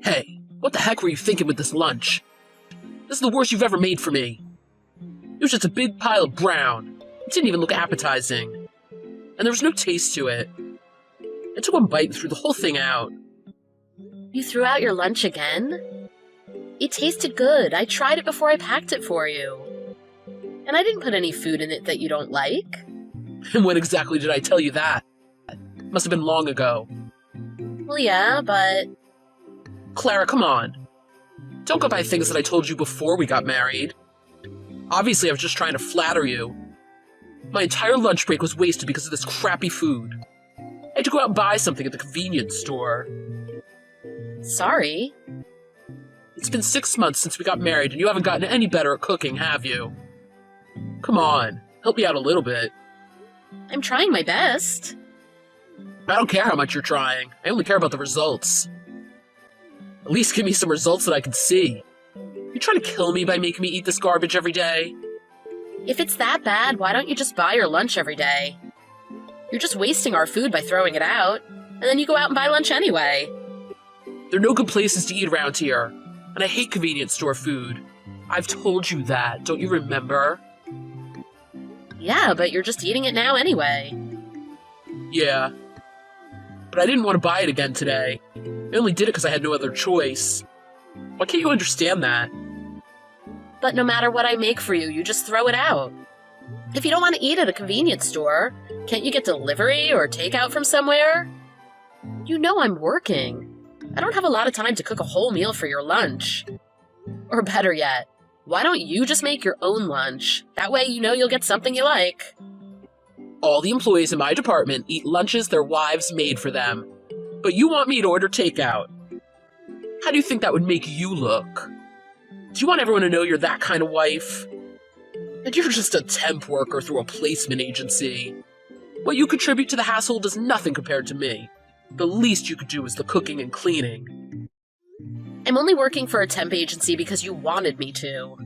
Hey, what the heck were you thinking with this lunch? This is the worst you've ever made for me. It was just a big pile of brown. It didn't even look appetizing. And there was no taste to it. I took one bite and threw the whole thing out. You threw out your lunch again? It tasted good. I tried it before I packed it for you. And I didn't put any food in it that you don't like. And when exactly did I tell you that? Must have been long ago. Well, yeah, but... Clara, come on. Don't go by things that I told you before we got married. Obviously, I was just trying to flatter you. My entire lunch break was wasted because of this crappy food. I had to go out and buy something at the convenience store. Sorry. It's been 6 months since we got married, and you haven't gotten any better at cooking, have you? Come on, help me out a little bit. I'm trying my best. I don't care how much you're trying. I only care about the results. At least give me some results that I can see. You trying to kill me by making me eat this garbage every day? If it's that bad, why don't you just buy your lunch every day? You're just wasting our food by throwing it out, and then you go out and buy lunch anyway. There are no good places to eat around here, and I hate convenience store food. I've told you that, don't you remember? Yeah, but you're just eating it now anyway. Yeah. But I didn't want to buy it again today. I only did it because I had no other choice. Why can't you understand that? But no matter what I make for you, you just throw it out. If you don't want to eat at a convenience store, can't you get delivery or takeout from somewhere? You know I'm working. I don't have a lot of time to cook a whole meal for your lunch. Or better yet, why don't you just make your own lunch? That way you know you'll get something you like. All the employees in my department eat lunches their wives made for them. But you want me to order takeout. How do you think that would make you look? Do you want everyone to know you're that kind of wife? And you're just a temp worker through a placement agency. What you contribute to the household is nothing compared to me. The least you could do is the cooking and cleaning. I'm only working for a temp agency because you wanted me to.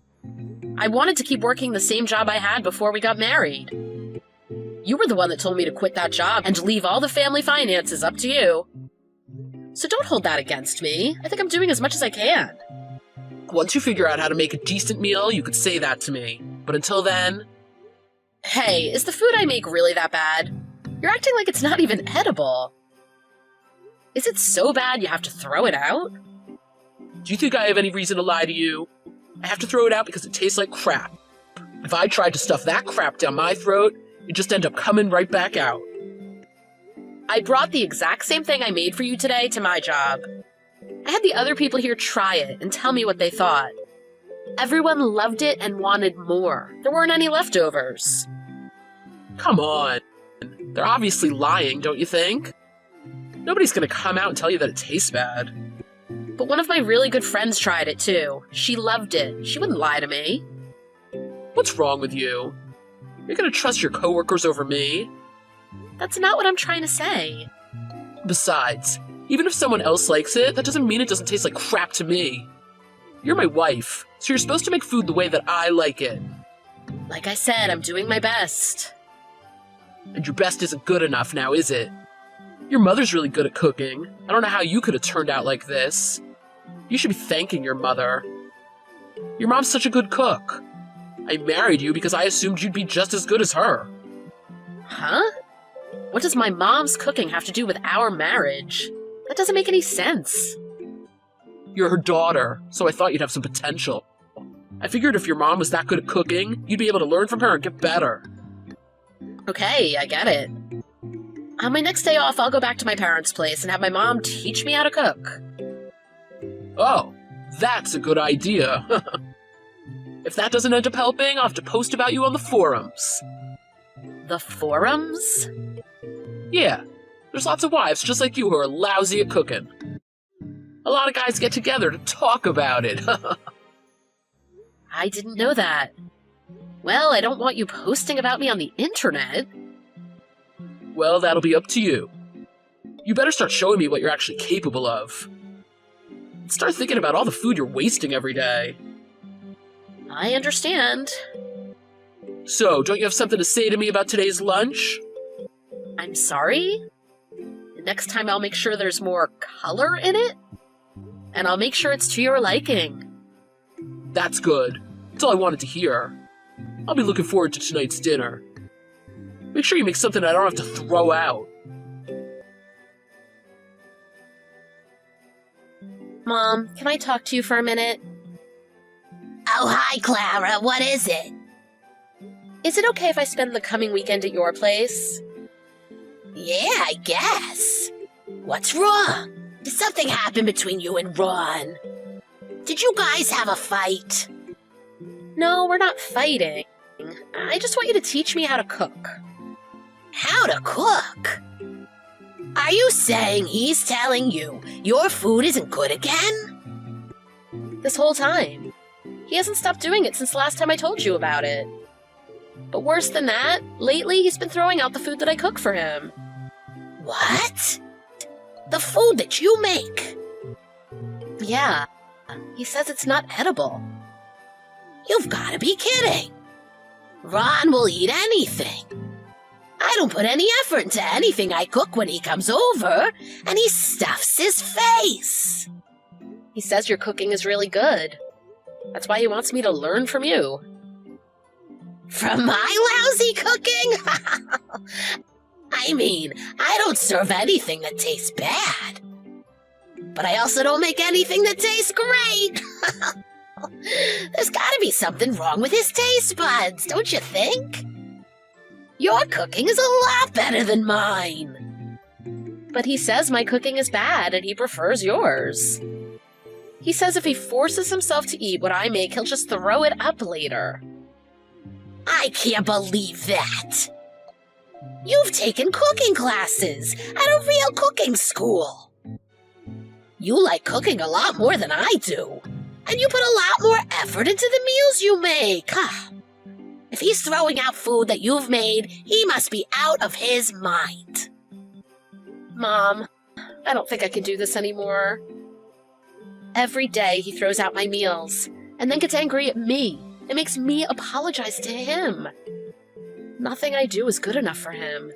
I wanted to keep working the same job I had before we got married. You were the one that told me to quit that job and leave all the family finances up to you. So don't hold that against me. I think I'm doing as much as I can. Once you figure out how to make a decent meal, you could say that to me. But until then... Hey, is the food I make really that bad? You're acting like it's not even edible. Is it so bad you have to throw it out? Do you think I have any reason to lie to you? I have to throw it out because it tastes like crap. If I tried to stuff that crap down my throat, it'd just end up coming right back out. I brought the exact same thing I made for you today to my job. I had the other people here try it and tell me what they thought. Everyone loved it and wanted more. There weren't any leftovers. Come on. They're obviously lying, don't you think? Nobody's gonna come out and tell you that it tastes bad. But one of my really good friends tried it too. She loved it. She wouldn't lie to me. What's wrong with you? You're gonna trust your coworkers over me? That's not what I'm trying to say. Besides, even if someone else likes it, that doesn't mean it doesn't taste like crap to me. You're my wife, so you're supposed to make food the way that I like it. Like I said, I'm doing my best. And your best isn't good enough now, is it? Your mother's really good at cooking. I don't know how you could have turned out like this. You should be thanking your mother. Your mom's such a good cook. I married you because I assumed you'd be just as good as her. Huh? What does my mom's cooking have to do with our marriage? That doesn't make any sense. You're her daughter, so I thought you'd have some potential. I figured if your mom was that good at cooking, you'd be able to learn from her and get better. Okay, I get it. On my next day off, I'll go back to my parents' place and have my mom teach me how to cook. Oh, that's a good idea. If that doesn't end up helping, I'll have to post about you on the forums. The forums? Yeah, there's lots of wives just like you who are lousy at cooking. A lot of guys get together to talk about it. I didn't know that. Well, I don't want you posting about me on the internet. Well, that'll be up to you. You better start showing me what you're actually capable of. Start thinking about all the food you're wasting every day. I understand. So, don't you have something to say to me about today's lunch? I'm sorry? Next time I'll make sure there's more color in it? and I'll make sure it's to your liking. That's good. That's all I wanted to hear. I'll be looking forward to tonight's dinner. Make sure you make something I don't have to throw out. Mom, can I talk to you for a minute? Oh, hi, Clara. What is it? Is it okay if I spend the coming weekend at your place? Yeah, I guess. What's wrong? Did something happen between you and Ron? Did you guys have a fight? No, we're not fighting. I just want you to teach me how to cook. How to cook? Are you saying he's telling you your food isn't good again? This whole time. He hasn't stopped doing it since the last time I told you about it. But worse than that, lately he's been throwing out the food that I cook for him. What? The food that you make? Yeah. He says it's not edible. You've got to be kidding. Ron will eat anything. I don't put any effort into anything I cook when he comes over, and he stuffs his face. He says your cooking is really good. That's why he wants me to learn from you. From my lousy cooking? I mean, I don't serve anything that tastes bad. But I also don't make anything that tastes great. There's got to be something wrong with his taste buds, don't you think? Your cooking is a lot better than mine. But he says my cooking is bad and he prefers yours. He says if he forces himself to eat what I make, he'll just throw it up later. I can't believe that. You've taken cooking classes at a real cooking school. You like cooking a lot more than I do, and you put a lot more effort into the meals you make. If he's throwing out food that you've made, he must be out of his mind. Mom, I don't think I can do this anymore. Every day he throws out my meals, and then gets angry at me. It makes me apologize to him. Nothing I do is good enough for him.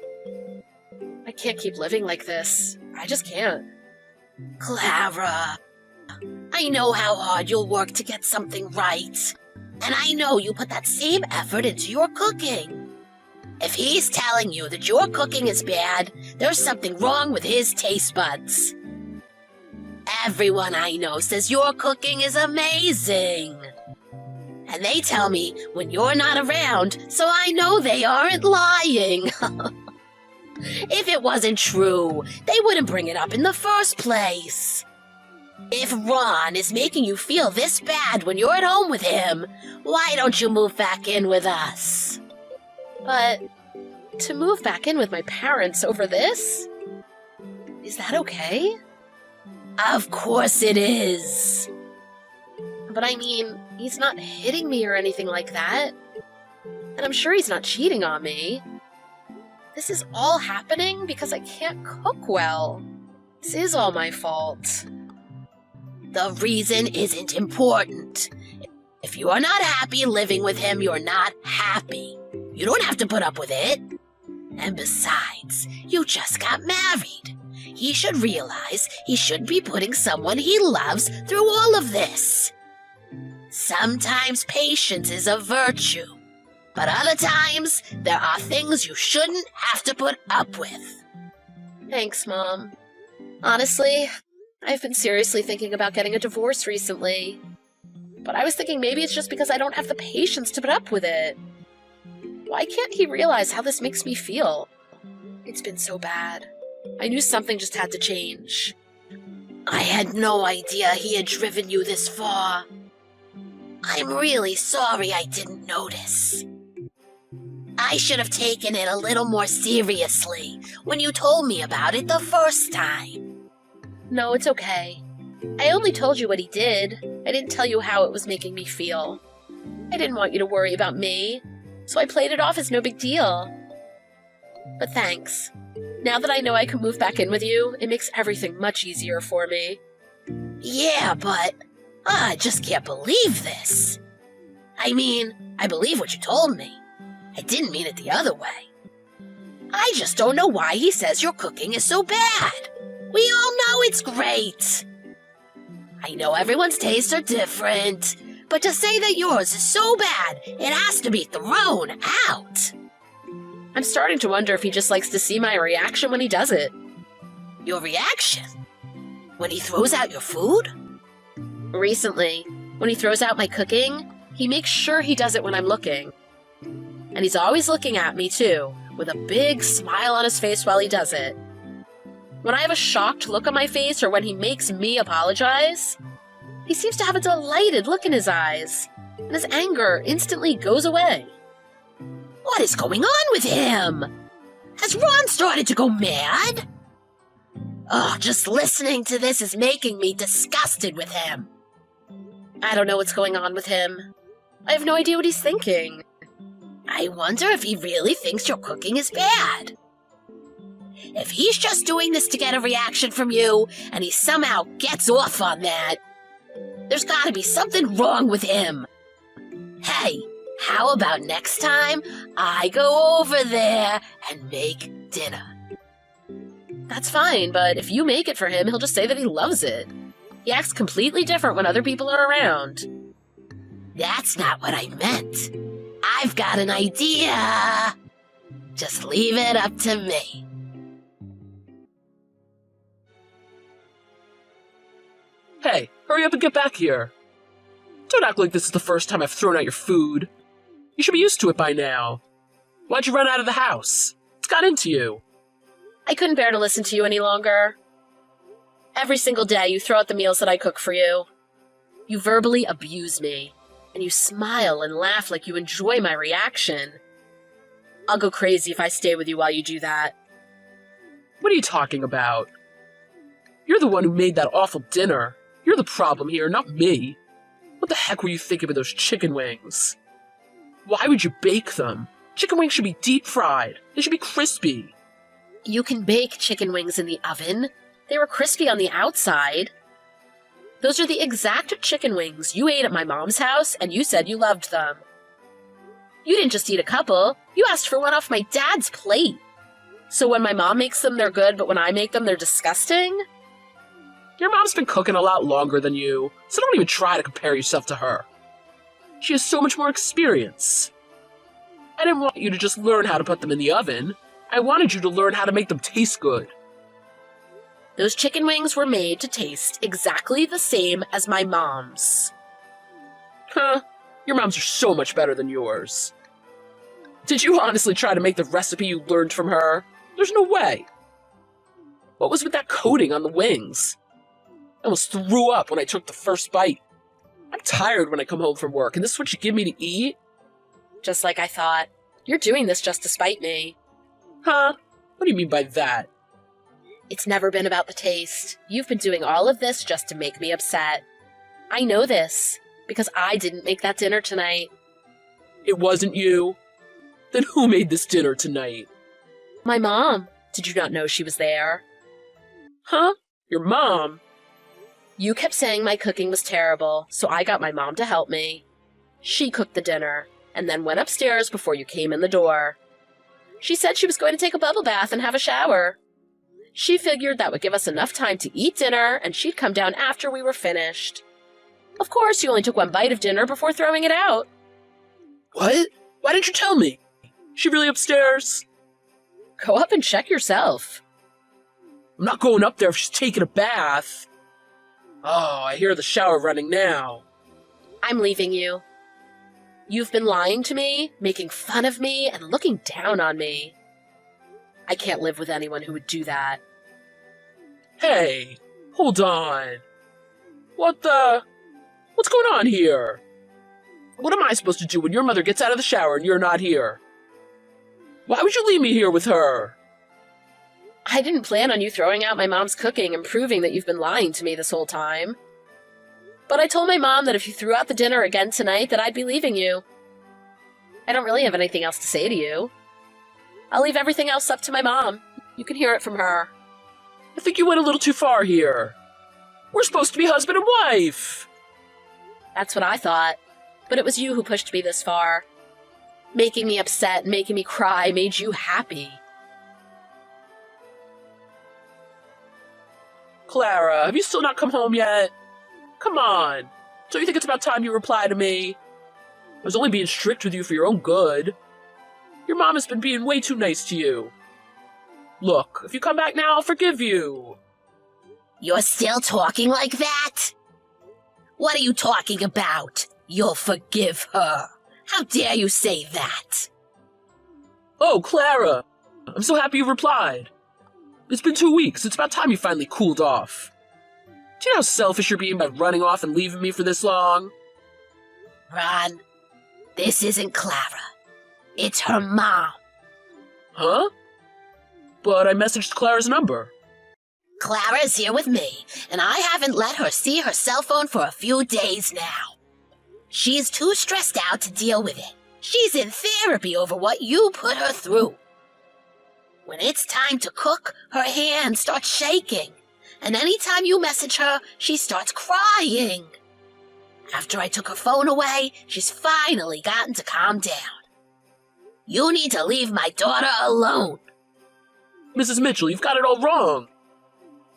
I can't keep living like this. I just can't. Clara, I know how hard you'll work to get something right. And I know you put that same effort into your cooking. If he's telling you that your cooking is bad, there's something wrong with his taste buds. Everyone I know says your cooking is amazing. And they tell me when you're not around, so I know they aren't lying. If it wasn't true, they wouldn't bring it up in the first place. If Ron is making you feel this bad when you're at home with him, why don't you move back in with us? But to move back in with my parents over this? Is that okay? Of course it is. But I mean, he's not hitting me or anything like that. And I'm sure he's not cheating on me. This is all happening because I can't cook well. This is all my fault. The reason isn't important. If you are not happy living with him, you're not happy. You don't have to put up with it. And besides, you just got married. He should realize he shouldn't be putting someone he loves through all of this. Sometimes patience is a virtue, but other times there are things you shouldn't have to put up with. Thanks, Mom. Honestly, I've been seriously thinking about getting a divorce recently. But I was thinking maybe it's just because I don't have the patience to put up with it. Why can't he realize how this makes me feel? It's been so bad. I knew something just had to change. I had no idea he had driven you this far. I'm really sorry I didn't notice. I should have taken it a little more seriously when you told me about it the first time. No, it's okay. I only told you what he did. I didn't tell you how it was making me feel. I didn't want you to worry about me, so I played it off as no big deal. But thanks. Now that I know I can move back in with you, it makes everything much easier for me. Yeah, but I just can't believe this. I mean, I believe what you told me. I didn't mean it the other way. I just don't know why he says your cooking is so bad. We all know it's great. I know everyone's tastes are different, but to say that yours is so bad, it has to be thrown out. I'm starting to wonder if he just likes to see my reaction when he does it. Your reaction? When he throws out your food? Recently, when he throws out my cooking, he makes sure he does it when I'm looking. And he's always looking at me, too, with a big smile on his face while he does it. When I have a shocked look on my face or when he makes me apologize, he seems to have a delighted look in his eyes, and his anger instantly goes away. What is going on with him? Has Ron started to go mad? Oh, just listening to this is making me disgusted with him. I don't know what's going on with him. I have no idea what he's thinking. I wonder if he really thinks your cooking is bad. If he's just doing this to get a reaction from you, and he somehow gets off on that, there's gotta be something wrong with him. Hey, how about next time I go over there and make dinner? That's fine, but if you make it for him, he'll just say that he loves it. He acts completely different when other people are around. That's not what I meant. I've got an idea. Just leave it up to me. Hey, hurry up and get back here. Don't act like this is the first time I've thrown out your food. You should be used to it by now. Why'd you run out of the house? What's got into you? I couldn't bear to listen to you any longer. Every single day you throw out the meals that I cook for you. You verbally abuse me, and you smile and laugh like you enjoy my reaction. I'll go crazy if I stay with you while you do that. What are you talking about? You're the one who made that awful dinner. You're the problem here, not me. What the heck were you thinking with those chicken wings? Why would you bake them? Chicken wings should be deep fried. They should be crispy. You can bake chicken wings in the oven. They were crispy on the outside. Those are the exact chicken wings you ate at my mom's house, and you said you loved them. You didn't just eat a couple. You asked for one off my dad's plate. So when my mom makes them, they're good, but when I make them, they're disgusting? Your mom's been cooking a lot longer than you, so don't even try to compare yourself to her. She has so much more experience. I didn't want you to just learn how to put them in the oven. I wanted you to learn how to make them taste good. Those chicken wings were made to taste exactly the same as my mom's. Huh, your mom's are so much better than yours. Did you honestly try to make the recipe you learned from her? There's no way. What was with that coating on the wings? I almost threw up when I took the first bite. I'm tired when I come home from work, and this is what you give me to eat? Just like I thought. You're doing this just to spite me. Huh? What do you mean by that? It's never been about the taste. You've been doing all of this just to make me upset. I know this, because I didn't make that dinner tonight. It wasn't you? Then who made this dinner tonight? My mom. Did you not know she was there? Huh? Your mom? You kept saying my cooking was terrible, so I got my mom to help me. She cooked the dinner, and then went upstairs before you came in the door. She said she was going to take a bubble bath and have a shower. She figured that would give us enough time to eat dinner, and she'd come down after we were finished. Of course, you only took one bite of dinner before throwing it out. What? Why didn't you tell me? She really upstairs? Go up and check yourself. I'm not going up there if she's taking a bath. Oh, I hear the shower running now. I'm leaving you. You've been lying to me, making fun of me, and looking down on me. I can't live with anyone who would do that. Hey, hold on. What's going on here? What am I supposed to do when your mother gets out of the shower and you're not here? Why would you leave me here with her? I didn't plan on you throwing out my mom's cooking and proving that you've been lying to me this whole time. But I told my mom that if you threw out the dinner again tonight, that I'd be leaving you. I don't really have anything else to say to you. I'll leave everything else up to my mom. You can hear it from her. I think you went a little too far here. We're supposed to be husband and wife. That's what I thought. But it was you who pushed me this far. Making me upset, making me cry made you happy. Clara, have you still not come home yet? Come on. Don't you think it's about time you reply to me? I was only being strict with you for your own good. Your mom has been being way too nice to you. Look, if you come back now, I'll forgive you. You're still talking like that? What are you talking about? You'll forgive her. How dare you say that? Oh, Clara! I'm so happy you replied. It's been 2 weeks. It's about time you finally cooled off. Do you know how selfish you're being by running off and leaving me for this long? Ron, this isn't Clara. It's her mom. Huh? But I messaged Clara's number. Clara is here with me, and I haven't let her see her cell phone for a few days now. She's too stressed out to deal with it. She's in therapy over what you put her through. When it's time to cook, her hand starts shaking, and anytime you message her, she starts crying. After I took her phone away, she's finally gotten to calm down. You need to leave my daughter alone. Mrs. Mitchell, you've got it all wrong.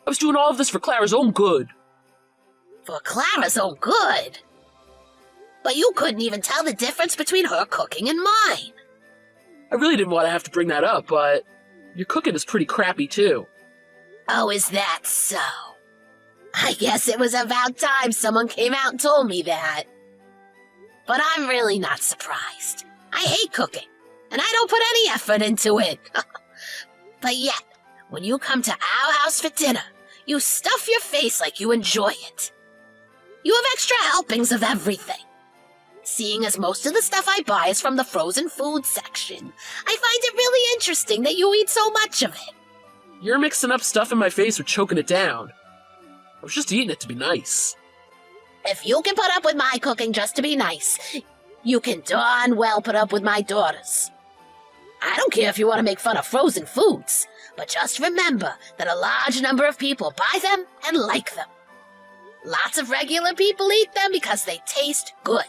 I was doing all of this for Clara's own good. For Clara's own good? But you couldn't even tell the difference between her cooking and mine. I really didn't want to have to bring that up, but your cooking is pretty crappy, too. Oh, is that so? I guess it was about time someone came out and told me that. But I'm really not surprised. I hate cooking, and I don't put any effort into it. But yet, when you come to our house for dinner, you stuff your face like you enjoy it. You have extra helpings of everything. Seeing as most of the stuff I buy is from the frozen food section, I find it really interesting that you eat so much of it. You're mixing up stuff in my face or choking it down. I was just eating it to be nice. If you can put up with my cooking just to be nice, you can darn well put up with my daughter's. I don't care if you want to make fun of frozen foods, but just remember that a large number of people buy them and like them. Lots of regular people eat them because they taste good.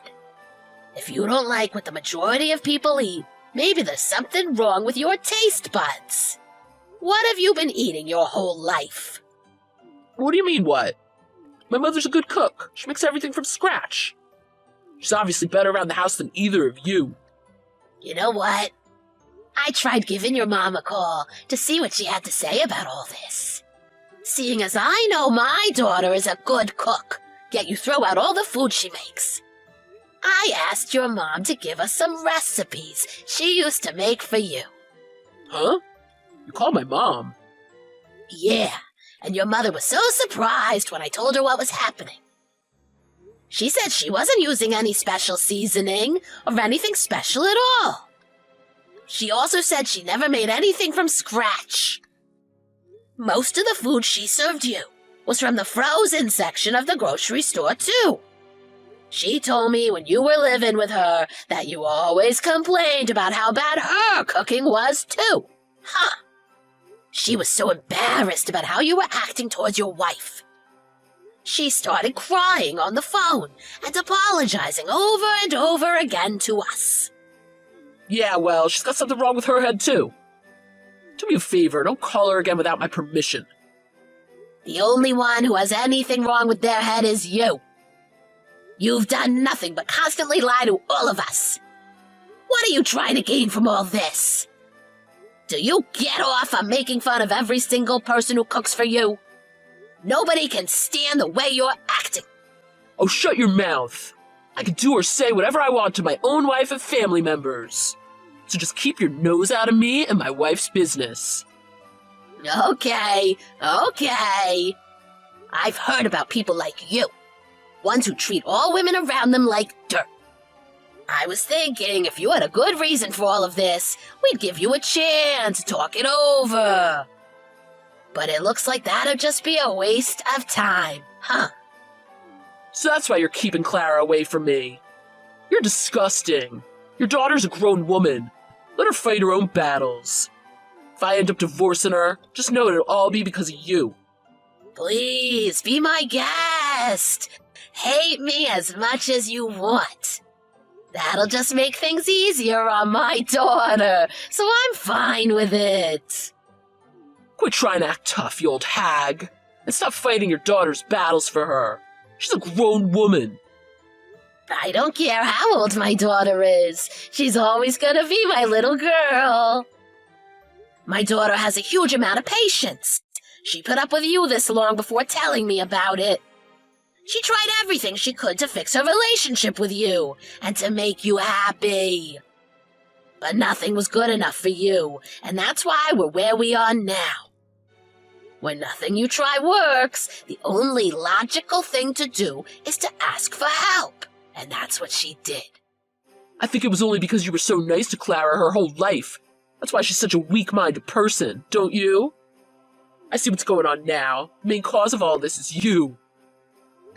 If you don't like what the majority of people eat, maybe there's something wrong with your taste buds. What have you been eating your whole life? What do you mean, what? My mother's a good cook. She makes everything from scratch. She's obviously better around the house than either of you. You know what? I tried giving your mom a call to see what she had to say about all this. Seeing as I know my daughter is a good cook, yet you throw out all the food she makes. I asked your mom to give us some recipes she used to make for you. Huh? You called my mom? Yeah, and your mother was so surprised when I told her what was happening. She said she wasn't using any special seasoning or anything special at all. She also said she never made anything from scratch. Most of the food she served you was from the frozen section of the grocery store, too. She told me when you were living with her that you always complained about how bad her cooking was, too. Huh. She was so embarrassed about how you were acting towards your wife. She started crying on the phone and apologizing over and over again to us. Yeah, well, she's got something wrong with her head, too. Do me a favor, don't call her again without my permission. The only one who has anything wrong with their head is you. You've done nothing but constantly lie to all of us. What are you trying to gain from all this? Do you get off on making fun of every single person who cooks for you? Nobody can stand the way you're acting. Oh, shut your mouth. I can do or say whatever I want to my own wife and family members. So just keep your nose out of me and my wife's business. Okay. I've heard about people like you. Ones who treat all women around them like dirt. I was thinking if you had a good reason for all of this, we'd give you a chance to talk it over. But it looks like that'd just be a waste of time, huh? So that's why you're keeping Clara away from me. You're disgusting. Your daughter's a grown woman. Let her fight her own battles. If I end up divorcing her, just know it'll all be because of you. Please, be my guest. Hate me as much as you want. That'll just make things easier on my daughter, so I'm fine with it. Quit trying to act tough, you old hag, and stop fighting your daughter's battles for her. She's a grown woman. I don't care how old my daughter is. She's always gonna be my little girl. My daughter has a huge amount of patience. She put up with you this long before telling me about it. She tried everything she could to fix her relationship with you and to make you happy. But nothing was good enough for you, and that's why we're where we are now. When nothing you try works, the only logical thing to do is to ask for help, and that's what she did. I think it was only because you were so nice to Clara her whole life. That's why she's such a weak-minded person, don't you? I see what's going on now. The main cause of all this is you.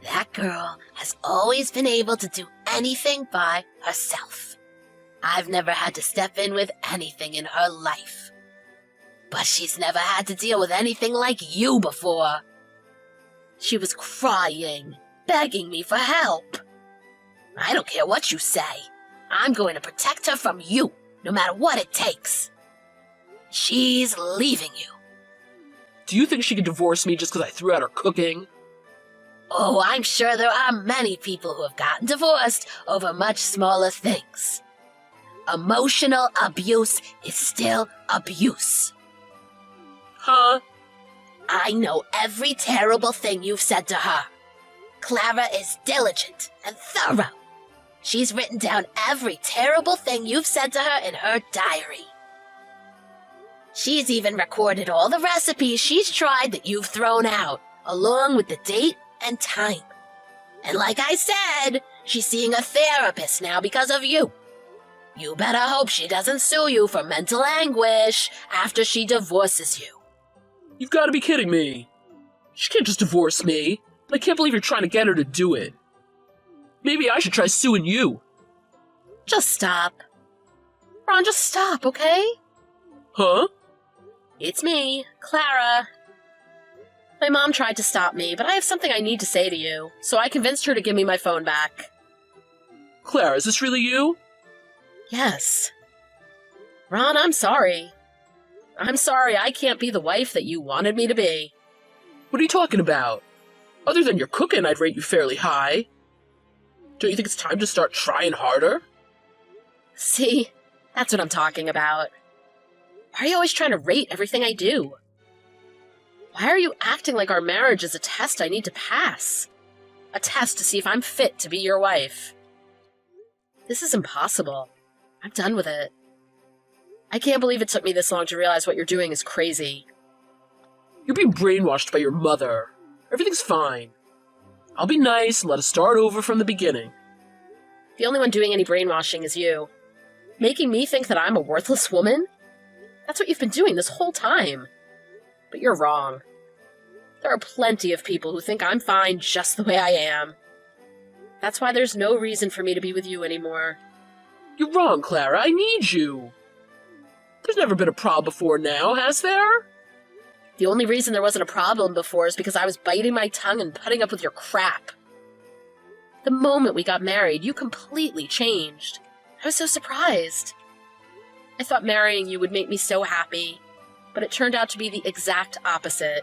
That girl has always been able to do anything by herself. I've never had to step in with anything in her life. But she's never had to deal with anything like you before. She was crying, begging me for help. I don't care what you say. I'm going to protect her from you, no matter what it takes. She's leaving you. Do you think she could divorce me just because I threw out her cooking? Oh, I'm sure there are many people who have gotten divorced over much smaller things. Emotional abuse is still abuse. Huh? I know every terrible thing you've said to her. Clara is diligent and thorough. She's written down every terrible thing you've said to her in her diary. She's even recorded all the recipes she's tried that you've thrown out, along with the date and time. And like I said, she's seeing a therapist now because of you. You better hope she doesn't sue you for mental anguish after she divorces you. You've got to be kidding me. She can't just divorce me. I can't believe you're trying to get her to do it. Maybe I should try suing you. Just stop. Ron, just stop, okay? Huh? It's me, Clara. My mom tried to stop me, but I have something I need to say to you, so I convinced her to give me my phone back. Clara, is this really you? Yes. Ron, I'm sorry. I'm sorry I can't be the wife that you wanted me to be. What are you talking about? Other than your cooking, I'd rate you fairly high. Don't you think it's time to start trying harder? See, that's what I'm talking about. Why are you always trying to rate everything I do? Why are you acting like our marriage is a test I need to pass? A test to see if I'm fit to be your wife. This is impossible. I'm done with it. I can't believe it took me this long to realize what you're doing is crazy. You're being brainwashed by your mother. Everything's fine. I'll be nice and let us start over from the beginning. The only one doing any brainwashing is you. Making me think that I'm a worthless woman? That's what you've been doing this whole time. But you're wrong. There are plenty of people who think I'm fine just the way I am. That's why there's no reason for me to be with you anymore. You're wrong, Clara. I need you. There's never been a problem before now, has there? The only reason there wasn't a problem before is because I was biting my tongue and putting up with your crap. The moment we got married, you completely changed. I was so surprised. I thought marrying you would make me so happy, but it turned out to be the exact opposite.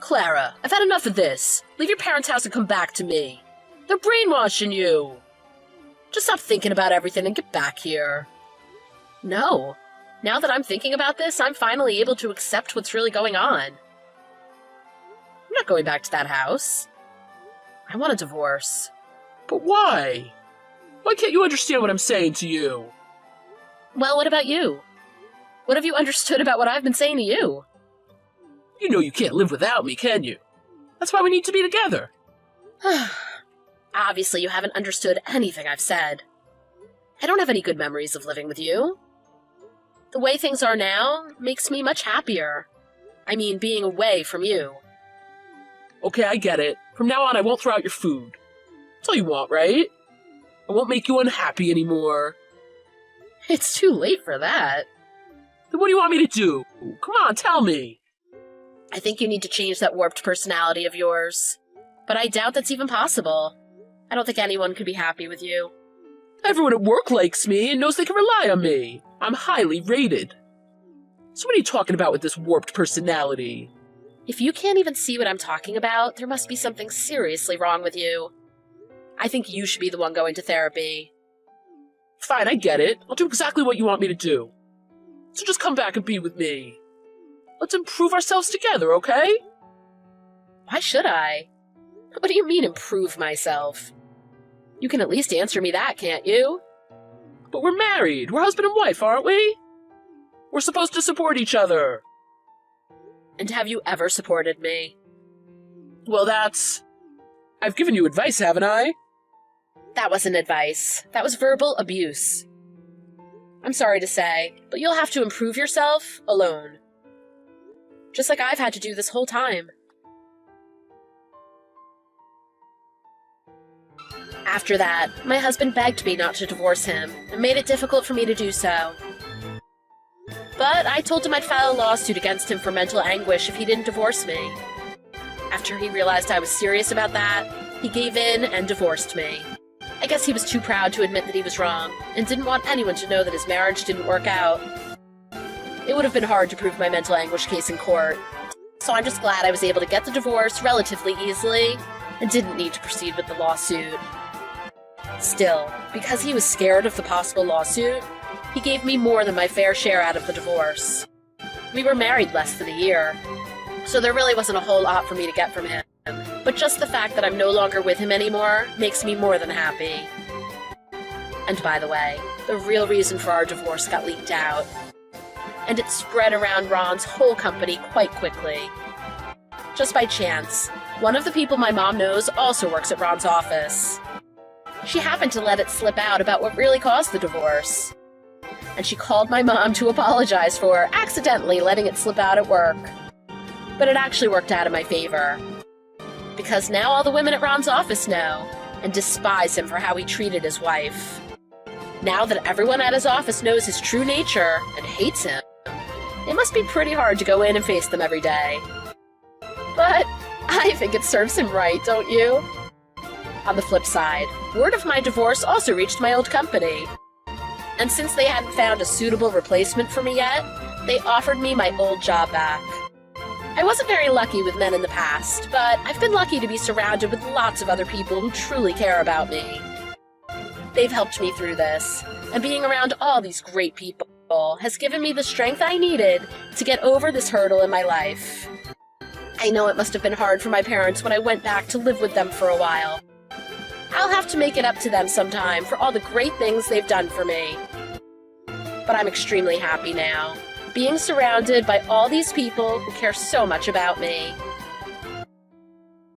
Clara, I've had enough of this. Leave your parents' house and come back to me. They're brainwashing you. Just stop thinking about everything and get back here. No. Now that I'm thinking about this, I'm finally able to accept what's really going on. I'm not going back to that house. I want a divorce. But why? Why can't you understand what I'm saying to you? Well, what about you? What have you understood about what I've been saying to you? You know you can't live without me, can you? That's why we need to be together. Obviously, you haven't understood anything I've said. I don't have any good memories of living with you. The way things are now makes me much happier. I mean, being away from you. Okay, I get it. From now on, I won't throw out your food. That's all you want, right? I won't make you unhappy anymore. It's too late for that. Then what do you want me to do? Come on, tell me. I think you need to change that warped personality of yours. But I doubt that's even possible. I don't think anyone could be happy with you. Everyone at work likes me and knows they can rely on me. I'm highly rated. So what are you talking about with this warped personality? If you can't even see what I'm talking about, there must be something seriously wrong with you. I think you should be the one going to therapy. Fine, I get it. I'll do exactly what you want me to do. So just come back and be with me. Let's improve ourselves together, okay? Why should I? What do you mean, improve myself? You can at least answer me that, can't you? But we're married. We're husband and wife, aren't we? We're supposed to support each other. And have you ever supported me? Well, I've given you advice, haven't I? That wasn't advice. That was verbal abuse. I'm sorry to say, but you'll have to improve yourself alone. Just like I've had to do this whole time. After that, my husband begged me not to divorce him and made it difficult for me to do so. But I told him I'd file a lawsuit against him for mental anguish if he didn't divorce me. After he realized I was serious about that, he gave in and divorced me. I guess he was too proud to admit that he was wrong and didn't want anyone to know that his marriage didn't work out. It would have been hard to prove my mental anguish case in court, so I'm just glad I was able to get the divorce relatively easily and didn't need to proceed with the lawsuit. Still, because he was scared of the possible lawsuit, he gave me more than my fair share out of the divorce. We were married less than a year, so there really wasn't a whole lot for me to get from him. But just the fact that I'm no longer with him anymore makes me more than happy. And by the way, the real reason for our divorce got leaked out. And it spread around Ron's whole company quite quickly. Just by chance, one of the people my mom knows also works at Ron's office. She happened to let it slip out about what really caused the divorce. And she called my mom to apologize for accidentally letting it slip out at work. But it actually worked out in my favor. Because now all the women at Ron's office know, and despise him for how he treated his wife. Now that everyone at his office knows his true nature and hates him, it must be pretty hard to go in and face them every day. But I think it serves him right, don't you? On the flip side, word of my divorce also reached my old company. And since they hadn't found a suitable replacement for me yet, they offered me my old job back. I wasn't very lucky with men in the past, but I've been lucky to be surrounded with lots of other people who truly care about me. They've helped me through this, and being around all these great people has given me the strength I needed to get over this hurdle in my life. I know it must have been hard for my parents when I went back to live with them for a while. I'll have to make it up to them sometime for all the great things they've done for me. But I'm extremely happy now, being surrounded by all these people who care so much about me.